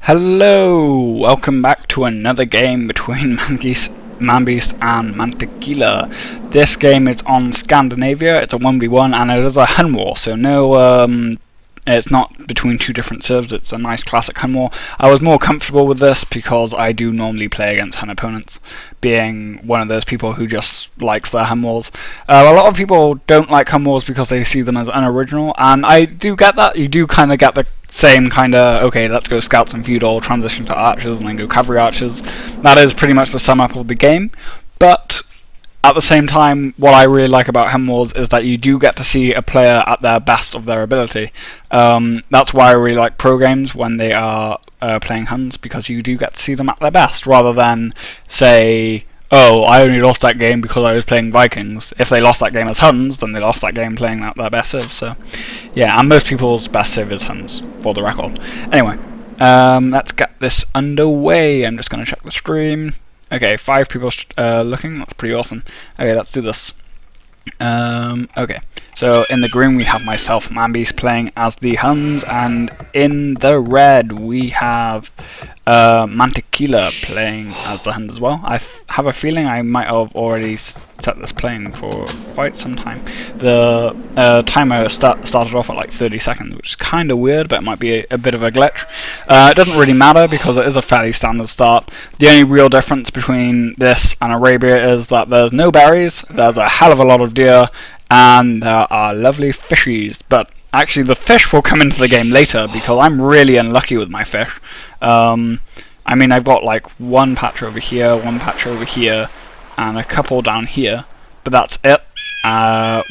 Hello! Welcome back to another game between Manbeast and Mantequilla. This game is on Scandinavia, it's a 1v1 and it is a hun war, so no, it's not between two different servers, it's a nice classic hun war. I was more comfortable with this because I do normally play against hun opponents, being one of those people who just likes their hun wars. A lot of people don't like hun wars because they see them as unoriginal, and I do get that. You do kind of get the same kind of, okay, let's go scouts and feudal, transition to archers, and then go cavalry archers. That is pretty much the sum up of the game, but at the same time, what I really like about hun wars is that you do get to see a player at their best of their ability. That's why I really like pro games when they are playing huns, because you do get to see them at their best, rather than say, oh, I only lost that game because I was playing Vikings. If they lost that game as huns, then they lost that game playing at their best civ. So, yeah, and most people's best civ is huns, for the record. Anyway, let's get this underway. I'm just going to check the stream. Okay, 5 people looking. That's pretty awesome. Okay, let's do this. Okay, so in the green we have myself, Manbeast, playing as the huns, and in the red we have Mantequilla playing as the huns as well. I have a feeling I might have already set this playing for quite some time. The timer started off at like 30 seconds, which is kind of weird, but it might be a bit of a glitch. It doesn't really matter because it is a fairly standard start. The only real difference between this and Arabia is that there's no berries, there's a hell of a lot of deer, and there are lovely fishies, but actually the fish will come into the game later because I'm really unlucky with my fish. I mean, I've got like one patch over here, one patch over here, and a couple down here, but that's it,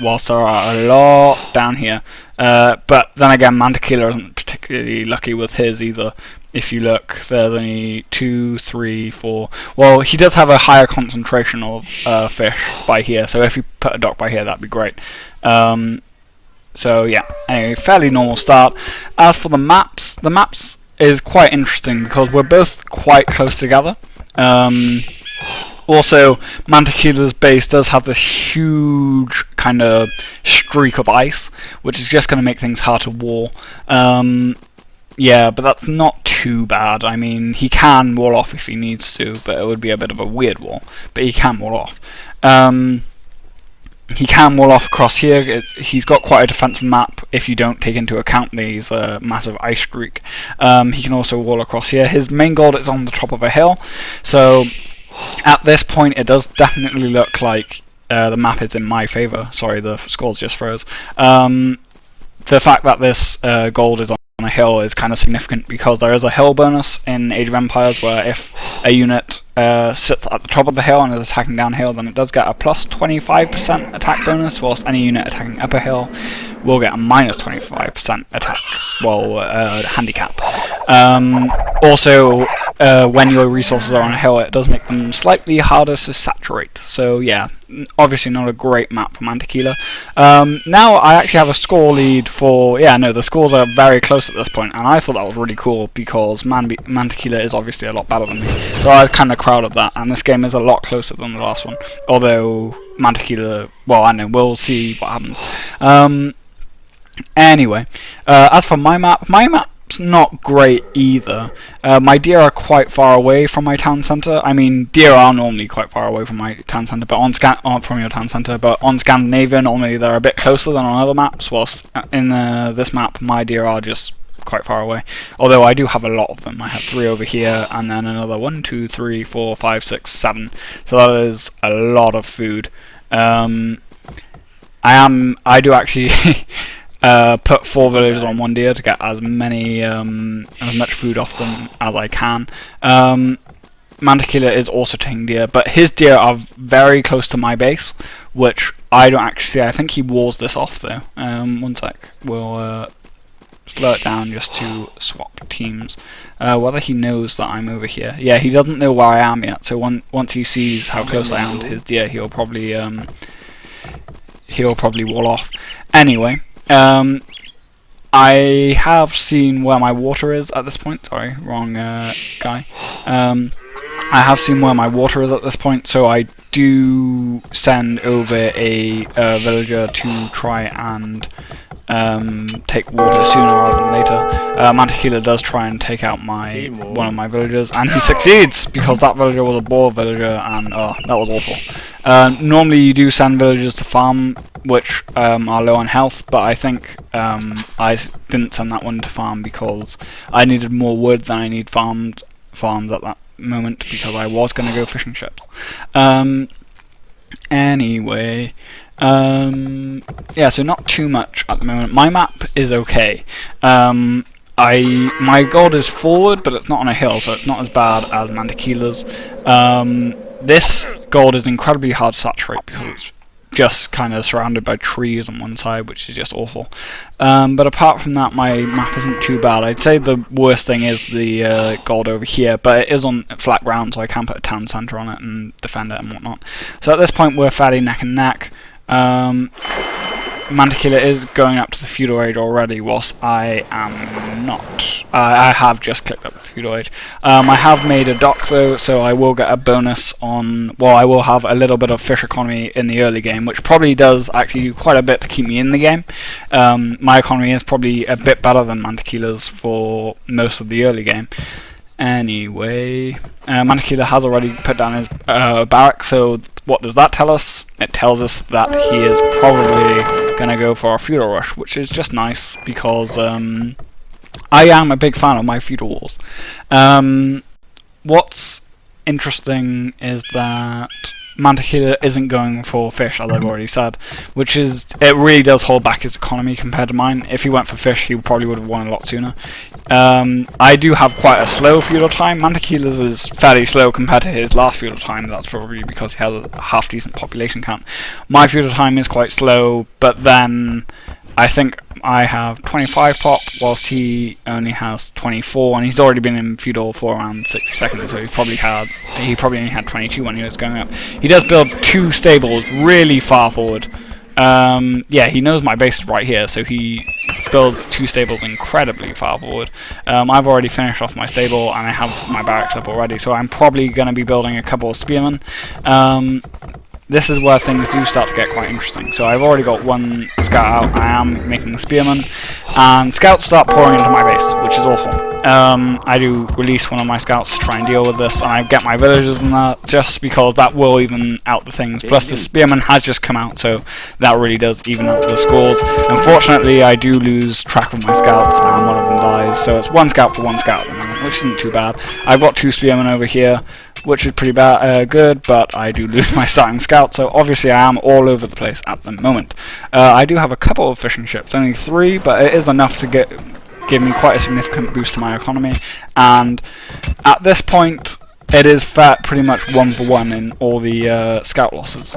whilst there are a lot down here. But then again, Mantequilla isn't particularly lucky with his either. If you look, there's only 2, 3, 4. Well, he does have a higher concentration of fish by here, so if you put a dock by here, that'd be great. So yeah, anyway, fairly normal start. As for the maps is quite interesting because we're both quite close together. Also, Mantequilla's base does have this huge kind of streak of ice, which is just going to make things hard to wall. Yeah, but that's not too bad. I mean, he can wall off if he needs to, but it would be a bit of a weird wall. But he can wall off. He can wall off across here. He's got quite a defensive map if you don't take into account these massive ice streak. He can also wall across here. His main goal is on the top of a hill, so at this point it does definitely look like the map is in my favour. Sorry, the scores just froze. The fact that this gold is on a hill is kind of significant because there is a hill bonus in Age of Empires where if a unit sits at the top of the hill and is attacking downhill, then it does get a plus 25% attack bonus, whilst any unit attacking up a hill will get a minus 25% attack, handicap. Also, when your resources are on a hill, it does make them slightly harder to saturate. So yeah, obviously not a great map for Mantequilla. Now I actually have a score lead for, yeah, no, the scores are very close at this point, and I thought that was really cool because Mantequilla is obviously a lot better than me. So I was kind of proud of that, and this game is a lot closer than the last one. Although Mantequilla, well, I know, we'll see what happens. Anyway, as for my map's not great either. My deer are quite far away from my town centre. I mean, deer are normally quite far away from my town centre, but from your town centre. But on Scandinavia, normally they're a bit closer than on other maps. Whilst in this map, my deer are just quite far away. Although I do have a lot of them. I have 3 over here, and then another 1, 2, 3, 4, 5, 6, 7. So that is a lot of food. I do actually put 4 villagers on 1 deer to get as much food off them as I can. Mantequilla is also taking deer, but his deer are very close to my base, which I don't actually see. I think he walls this off though. One sec, we'll slow it down just to swap teams. Whether he knows that I'm over here. Yeah, he doesn't know where I am yet, so once he sees how close I am to his deer, he'll probably wall off. Anyway, I have seen where my water is at this point. Sorry, wrong guy. I have seen where my water is at this point, so I do send over a villager to try and take water sooner rather than later. Mantequilla does try and take out one of my villagers, and he succeeds because that villager was a boar villager, and oh, that was awful. Normally you do send villagers to farm which are low on health, but I think I didn't send that one to farm because I needed more wood than I need farms at that moment, because I was going to go fishing ships. Anyway, yeah, so not too much at the moment. My map is okay. My gold is forward, but it's not on a hill, so it's not as bad as Mantequilla's. This gold is incredibly hard to saturate because it's just kind of surrounded by trees on one side, which is just awful. But apart from that, my map isn't too bad. I'd say the worst thing is the gold over here, but it is on flat ground, so I can put a town centre on it and defend it and whatnot. So at this point we're fairly neck and neck. Mantequilla is going up to the feudal age already, whilst I am not. I have just clicked up the feudal age. I have made a dock though, so I will get a bonus on. Well, I will have a little bit of fish economy in the early game, which probably does actually do quite a bit to keep me in the game. My economy is probably a bit better than Mantequilla's for most of the early game. Anyway, Mantequilla has already put down his barrack, so what does that tell us? It tells us that he is probably going to go for a feudal rush, which is just nice because I am a big fan of my feudal wars. What's interesting is that Mantequilla isn't going for fish, as I've already said, which is, it really does hold back his economy compared to mine. If he went for fish, he probably would have won a lot sooner. I do have quite a slow feudal time. Mantequilla's is fairly slow compared to his last feudal time. That's probably because he has a half decent population count. My feudal time is quite slow, but then I think I have 25 pop, whilst he only has 24, and he's already been in feudal for around 60 seconds, so he probably only had 22 when he was going up. He does build 2 stables really far forward. Yeah, he knows my base is right here, so he builds 2 stables incredibly far forward. I've already finished off my stable, and I have my barracks up already, so I'm probably going to be building a couple of spearmen. This is where things do start to get quite interesting. So I've already got one scout out. I am making a spearman, and scouts start pouring into my base, which is awful. I do release one of my scouts to try and deal with this, and I get my villagers in there just because that will even out the things. Plus the spearman has just come out, so that really does even out the scores. Unfortunately, I do lose track of my scouts, and one of them dies, so it's one scout for one scout, which isn't too bad. I've got 2 spearmen over here, which is pretty good, but I do lose my starting scout, so obviously I am all over the place at the moment. I do have a couple of fishing ships, only 3, but it is enough to give me quite a significant boost to my economy, and at this point it is pretty much 1 for 1 in all the scout losses.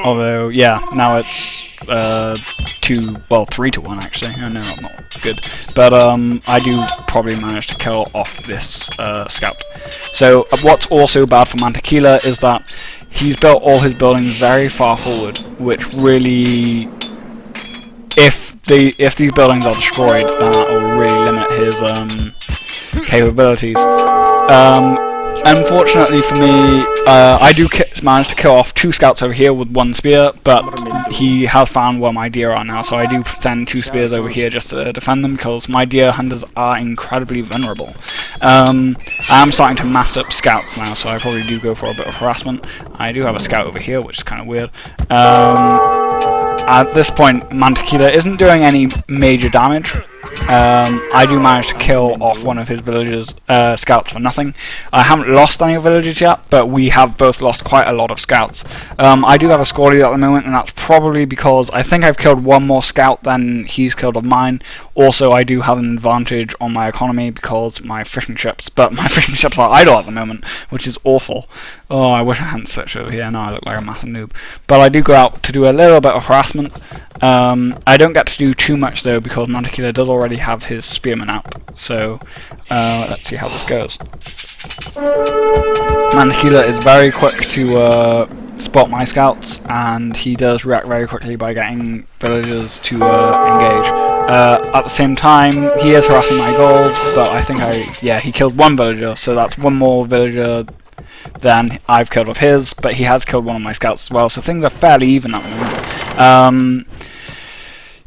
Although, yeah, now it's 3 to 1 actually. Oh no, not good. But I do probably manage to kill off this scout. So what's also bad for Mantequilla is that he's built all his buildings very far forward, which really, if these buildings are destroyed, then that will really limit his capabilities. Unfortunately for me, I do manage to kill off 2 scouts over here with 1 spear, but he has found where my deer are now, so I do send 2 spears over here just to defend them, because my deer hunters are incredibly vulnerable. I am starting to mass up scouts now, so I probably do go for a bit of harassment. I do have a scout over here, which is kind of weird. At this point, Mantequilla isn't doing any major damage. I do manage to kill off one of his villagers' scouts for nothing. I haven't lost any villagers yet, but we have both lost quite a lot of scouts. I do have a score lead at the moment, and that's probably because I think I've killed 1 more scout than he's killed of mine. Also, I do have an advantage on my economy because my fishing ships are idle at the moment, which is awful. Oh, I wish I hadn't switched over here. Now I look like a massive noob. But I do go out to do a little bit of harassment. I don't get to do too much though, because Mantequilla does already have his spearman out. So let's see how this goes. Mantequilla is very quick to spot my scouts, and he does react very quickly by getting villagers to engage. At the same time, he is harassing my gold, but I think he killed 1 villager, so that's 1 more villager than I've killed of his, but he has killed 1 of my scouts as well, so things are fairly even at the moment.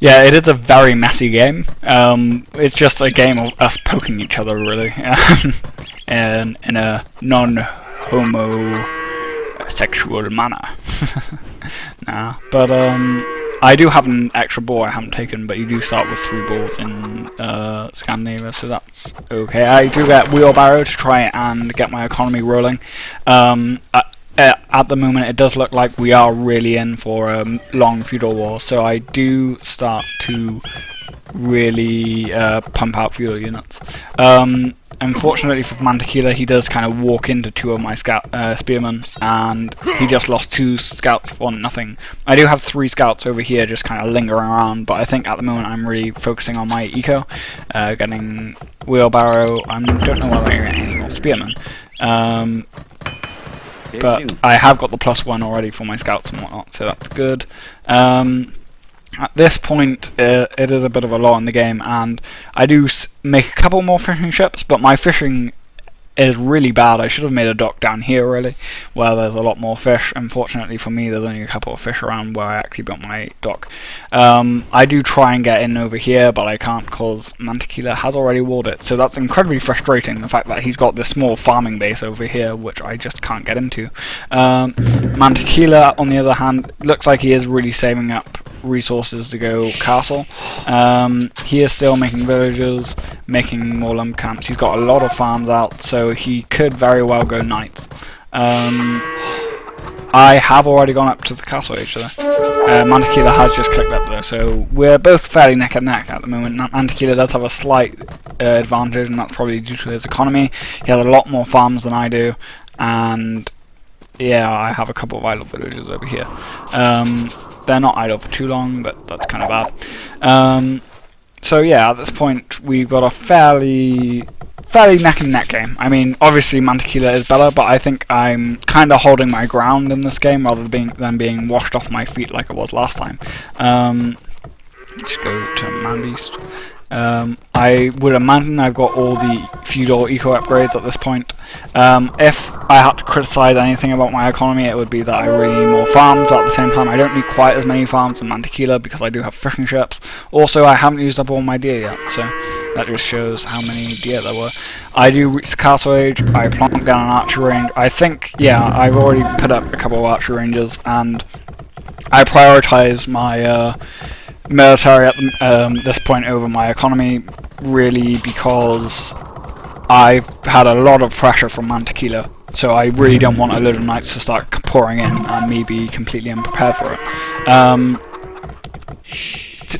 Yeah, it is a very messy game. It's just a game of us poking each other, really, and in a non-homosexual manner. Nah, but I do have an extra ball I haven't taken, but you do start with 3 balls in Scandinavia, so that's okay. I do get wheelbarrow to try and get my economy rolling. At the moment, it does look like we are really in for a long feudal war, so I do start to really pump out feudal units. Unfortunately for Mantequilla, he does kind of walk into 2 of my spearmen, and he just lost 2 scouts for nothing. I do have 3 scouts over here just kind of lingering around, but I think at the moment I'm really focusing on my eco, getting wheelbarrow. I don't know whether I get any more spearmen. But I have got the +1 already for my scouts and whatnot, so that's good. At this point, it is a bit of a lull in the game, and I do make a couple more fishing ships, but my fishing is really bad. I should have made a dock down here, really, where there's a lot more fish. Unfortunately for me, there's only a couple of fish around where I actually built my dock. I do try and get in over here, but I can't because Mantequilla has already walled it, so that's incredibly frustrating, the fact that he's got this small farming base over here, which I just can't get into. Mantequilla, on the other hand, looks like he is really saving up resources to go castle. He is still making villages, making more lumber camps. He's got a lot of farms out, so he could very well go knights. I have already gone up to the castle age though. Mantequilla has just clicked up though, so we're both fairly neck and neck at the moment. Mantequilla does have a slight advantage, and that's probably due to his economy. He has a lot more farms than I do, and yeah, I have a couple of idle villages over here. They're not idle for too long, but that's kind of bad. So yeah, at this point we've got a fairly neck and neck game. I mean, obviously Mantequilla is better, but I think I'm kind of holding my ground in this game rather than being washed off my feet like I was last time. Let's go to Manbeast. I would imagine I've got all the feudal eco upgrades at this point. If I had to criticise anything about my economy, it would be that I really need more farms, but at the same time I don't need quite as many farms as Mantequilla because I do have fishing ships. Also, I haven't used up all my deer yet, so that just shows how many deer there were. I do reach the castle age, I plonk down an archer range. I think, yeah, I've already put up a couple of archer ranges, and I prioritise my military at this point over my economy, really, because I've had a lot of pressure from Mantequilla, so I really don't want a load of knights to start pouring in and me be completely unprepared for it.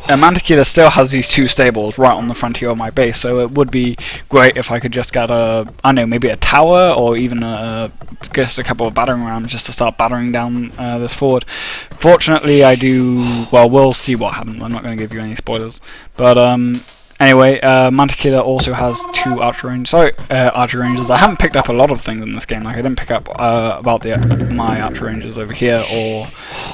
Mantequilla still has these 2 stables right on the frontier of my base, so it would be great if I could just get I don't know, maybe a tower or even just a couple of battering rams just to start battering down this forward. Fortunately, I do. Well, we'll see what happens. I'm not going to give you any spoilers, but anyway, Mantequilla also has 2 archer ranges. Archer ranges. I haven't picked up a lot of things in this game. Like I didn't pick up about my archer ranges over here or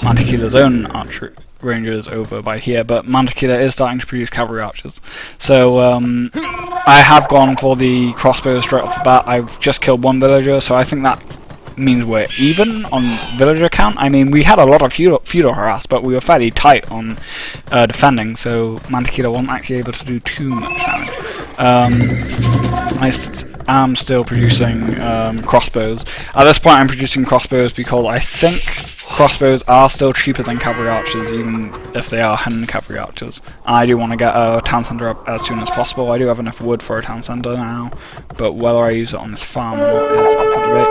Mantequilla's own archer rangers over by here, but Mantequilla is starting to produce cavalry archers. So I have gone for the crossbow straight off the bat. I've just killed 1 villager, so I think that means we're even on villager count. I mean, we had a lot of feudal harass, but we were fairly tight on defending, so Mantequilla wasn't actually able to do too much damage. I am still producing crossbows. At this point I'm producing crossbows because I think crossbows are still cheaper than cavalry archers, even if they are Hun cavalry archers. I do want to get a town centre up as soon as possible. I do have enough wood for a town centre now, but whether I use it on this farm or not is up for debate.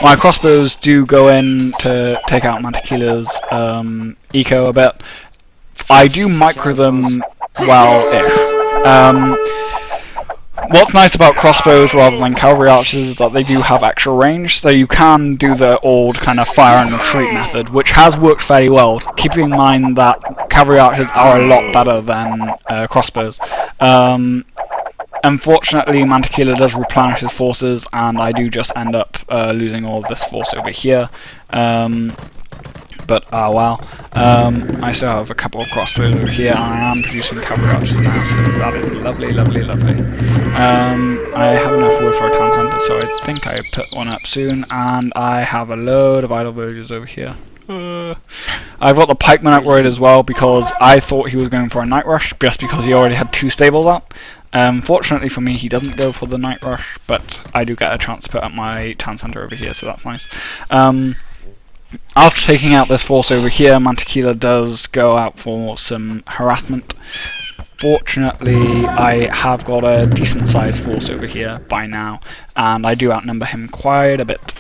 My crossbows do go in to take out Mantequilla's eco a bit. I do micro them well-ish. What's nice about crossbows rather than cavalry archers is that they do have extra range, so you can do the old kind of fire and retreat method, which has worked fairly well, keeping in mind that cavalry archers are a lot better than crossbows. Unfortunately, Mantequilla does replenish his forces, and I do just end up losing all of this force over here. But wow. I still have a couple of crossbows over here, and I am producing cavalry archers now, so that is lovely, lovely, lovely. I have enough wood for a town centre, so I think I put one up soon, and I have a load of idle villagers over here. I've got the pikeman upgrade as well because I thought he was going for a night rush just because he already had 2 stables out. Fortunately for me, he doesn't go for the night rush, but I do get a chance to put up my town centre over here, so that's nice. After taking out this force over here, Mantequilla does go out for some harassment. Fortunately, I have got a decent sized force over here by now, and I do outnumber him quite a bit.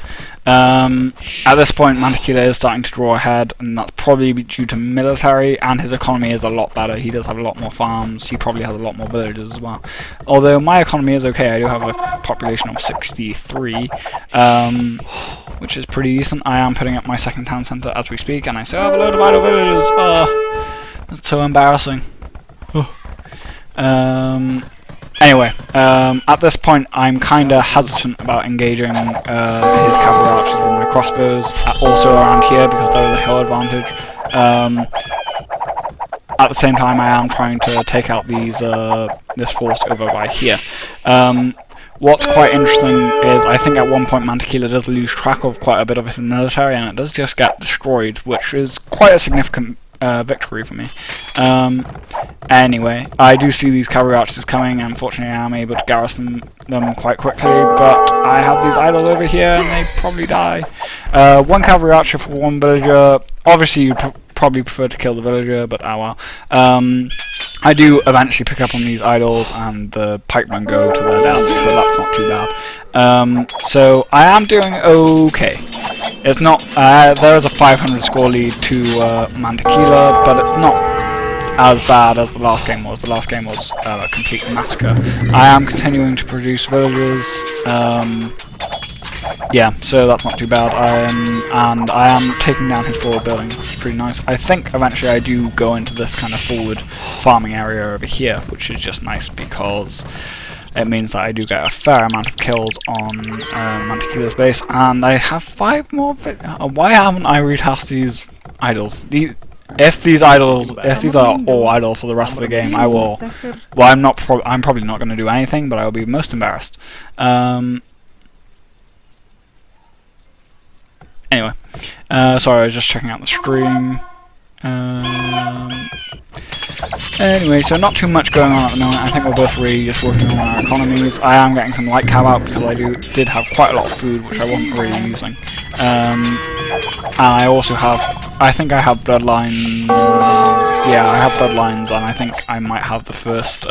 At this point, Mantequilla is starting to draw ahead, and that's probably due to military, and his economy is a lot better. He does have a lot more farms, he probably has a lot more villages as well. Although my economy is okay, I do have a population of 63, which is pretty decent. I am putting up my second town centre as we speak, and I still have a load of idle villages. That's so embarrassing. Anyway, at this point I'm kinda hesitant about engaging his cavalry archers with my crossbows, also around here because there is a hill advantage. At the same time I am trying to take out these this force over by here. What's quite interesting is I think at one point Mantequilla does lose track of quite a bit of his military, and it does just get destroyed, which is quite a significant victory for me. Anyway, I do see these cavalry archers coming, and unfortunately I am able to garrison them quite quickly, but I have these idle over here and they probably die. 1 cavalry archer for 1 villager. Obviously you'd probably prefer to kill the villager, but oh well. I do eventually pick up on these idols, and the pikemen go to their death, so that's not too bad. So I am doing okay. It's not, there is a 500 score lead to Mantequilla, but it's not as bad as the last game was. The last game was a complete massacre. I am continuing to produce villagers, yeah, so that's not too bad. And I am taking down his forward building, which is pretty nice. I think eventually I do go into this kind of forward farming area over here, which is just nice because it means that I do get a fair amount of kills on Mantequilla's base, and I have 5 more. Why haven't I retasked these idols? If these are all idle for the rest of the game, I will. Well, I'm probably not going to do anything, but I will be most embarrassed. Anyway, sorry, I was just checking out the stream. Anyway, so not too much going on at the moment. I think we're both really just working on our economies. I am getting some light cav out because I did have quite a lot of food, which I wasn't really using. And I also have, I think I have bloodlines. Yeah, I have bloodlines, and I think I might have the first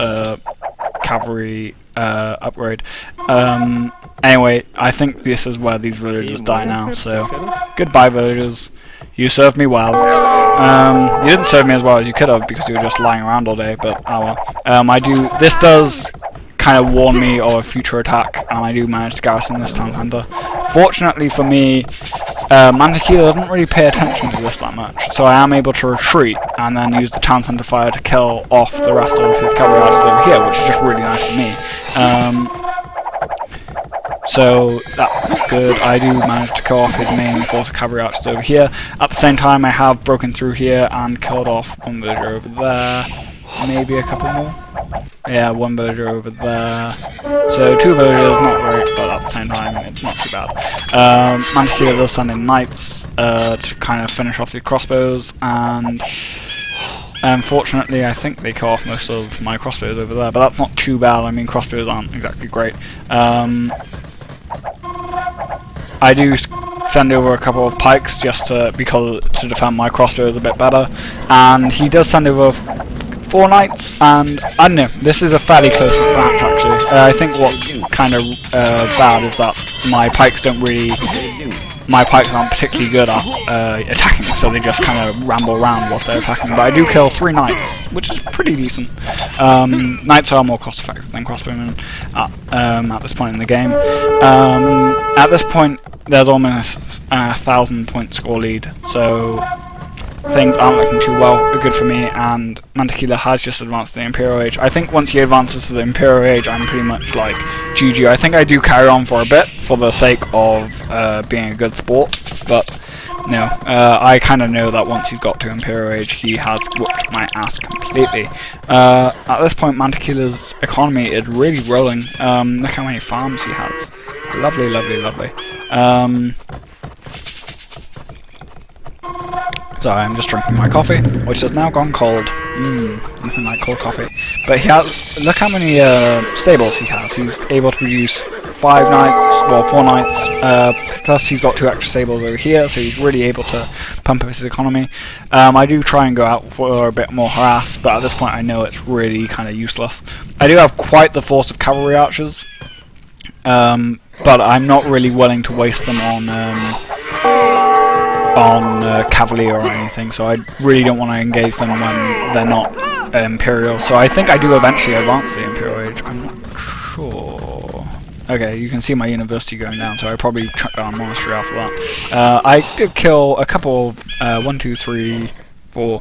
cavalry upgrade. Anyway, I think this is where these villagers die now, so goodbye villagers. You served me well. You didn't serve me as well as you could have because you were just lying around all day, but oh well. This does kind of warn me of a future attack, and I do manage to garrison this town centre. Fortunately for me, Mantequilla doesn't really pay attention to this that much, so I am able to retreat and then use the town centre fire to kill off the rest of his cavalry archers over here, which is just really nice for me. So that's good. I do manage to kill off his main force of cavalry archers over here. At the same time, I have broken through here and killed off 1 villager over there. Maybe a couple more. Yeah, 1 villager over there. So 2 villagers, not great, but at the same time, it's not too bad. Mantequilla does send in knights to kind of finish off these crossbows, and unfortunately, I think they kill off most of my crossbows over there, but that's not too bad. I mean, crossbows aren't exactly great. I do send over a couple of pikes just to defend my crossbows a bit better, and he does send over 4 knights, and I don't know, this is a fairly close match actually. I think what's kind of bad is that my pikes aren't particularly good at attacking, so they just kind of ramble around whilst they're attacking, but I do kill 3 knights, which is pretty decent. Knights are more cost effective than crossbowmen at this point in the game. At this point there's almost a 1,000 point score lead, so things aren't looking too good for me, and Mantequilla has just advanced to the Imperial Age. I think once he advances to the Imperial Age, I'm pretty much like GG. I think I do carry on for a bit for the sake of being a good sport, but no, I kind of know that once he's got to Imperial Age, he has whooped my ass completely. At this point, Mantequilla's economy is really rolling. Look how many farms he has. Lovely, lovely, lovely. Sorry, I'm just drinking my coffee, which has now gone cold. Nothing like cold coffee. But he has, look how many stables he has. He's able to produce 5 knights, well 4 knights, plus he's got 2 extra stables over here, so he's really able to pump up his economy. I do try and go out for a bit more harass, but at this point I know it's really kind of useless. I do have quite the force of cavalry archers, but I'm not really willing to waste them on Cavalier or anything, so I really don't want to engage them when they're not Imperial. So I think I do eventually advance the Imperial Age. I'm not sure. Okay, you can see my university going down, so I probably chuck down monastery after that. I did kill a couple of 1, 2, 3, 4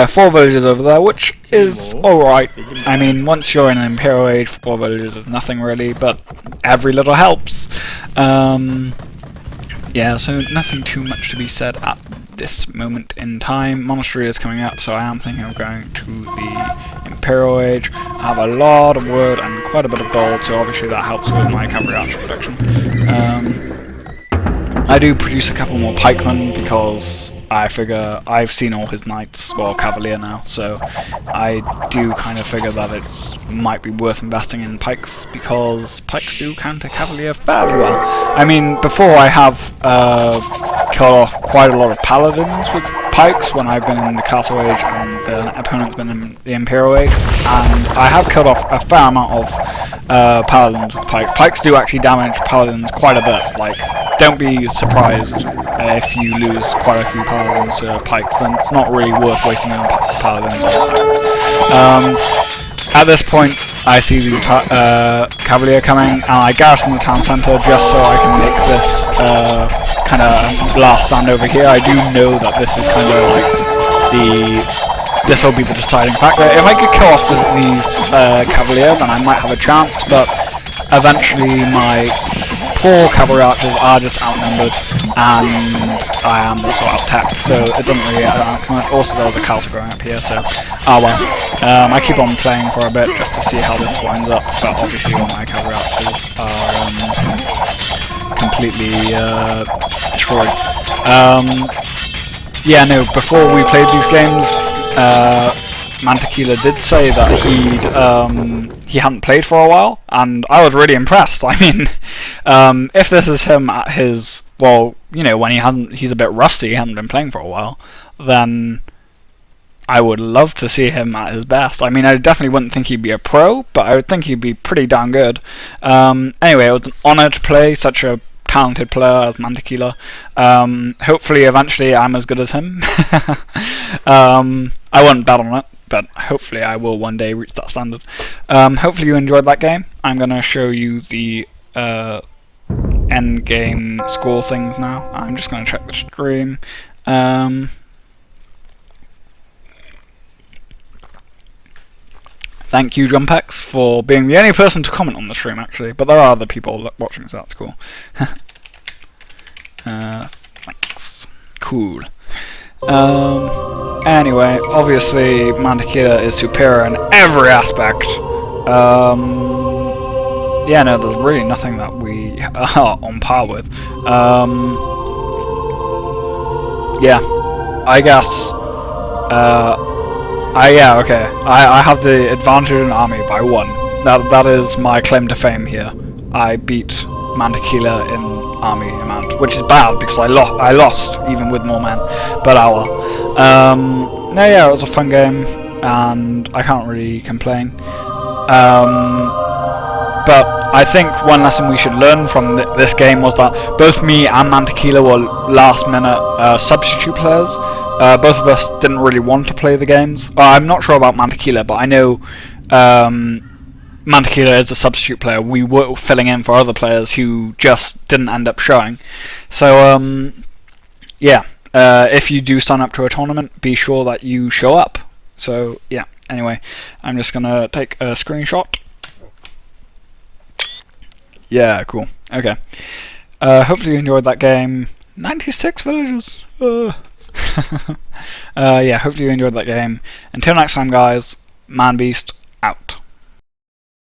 villagers over there, which is alright. I mean, once you're in an Imperial Age, 4 villagers is nothing really, but every little helps. Yeah, so nothing too much to be said at this moment in time. Monastery is coming up, so I am thinking of going to the Imperial Age. I have a lot of wood and quite a bit of gold, so obviously that helps with my cavalry archer production. I do produce a couple more pikemen because I figure I've seen all his knights, well, Cavalier now, so I do kind of figure that it might be worth investing in pikes because pikes do counter Cavalier fairly well. I mean, before I have killed off quite a lot of paladins with pikes when I've been in the Castle Age and the opponent's been in the Imperial Age, and I have killed off a fair amount of paladins with pikes. Pikes do actually damage paladins quite a bit. Like, don't be surprised if you lose quite a few paladins to pikes, then it's not really worth wasting on paladins. At this point, I see the Cavalier coming, and I garrison the town centre just so I can make this kind of last stand over here. I do know that this is kind of like this will be the deciding factor. If I could kill off these Cavalier, then I might have a chance, but eventually my poor cavalry archers are just outnumbered, and I am also out-tapped, so it doesn't really come out. Also, there's a castle going up here, so well. I keep on playing for a bit just to see how this winds up, but obviously all my cavalry archers are completely destroyed. Yeah, no, before we played these games, Mantequilla did say that he hadn't played for a while, and I was really impressed. I mean, if this is him at his, well, you know, when he's a bit rusty, he hasn't been playing for a while, then I would love to see him at his best. I mean, I definitely wouldn't think he'd be a pro, but I would think he'd be pretty darn good. Anyway, it was an honour to play such a talented player as Mantequilla. Hopefully, eventually, I'm as good as him. I wouldn't bet on it, but hopefully I will one day reach that standard. Hopefully you enjoyed that game. I'm going to show you the end game score things now. I'm just going to check the stream. Thank you, Jumpex, for being the only person to comment on the stream, actually, but there are other people watching, so that's cool. Thanks. Cool. Anyway, obviously Mantequilla is superior in every aspect. Yeah, no, there's really nothing that we are on par with. Yeah, I guess. Yeah, okay. I have the advantage in army by 1. That is my claim to fame here. I beat Mantequilla in army amount, which is bad because I lost even with more men. But no, yeah, it was a fun game, and I can't really complain. But I think one lesson we should learn from this game was that both me and Mantequilla were last-minute substitute players. Both of us didn't really want to play the games. I'm not sure about Mantequilla, but I know Mantequilla is a substitute player. We were filling in for other players who just didn't end up showing. So, yeah, if you do sign up to a tournament, be sure that you show up. So, yeah, anyway, I'm just going to take a screenshot. Yeah, cool. Okay. Hopefully you enjoyed that game. 96 villagers! Yeah, hopefully you enjoyed that game. Until next time, guys, Manbeast out.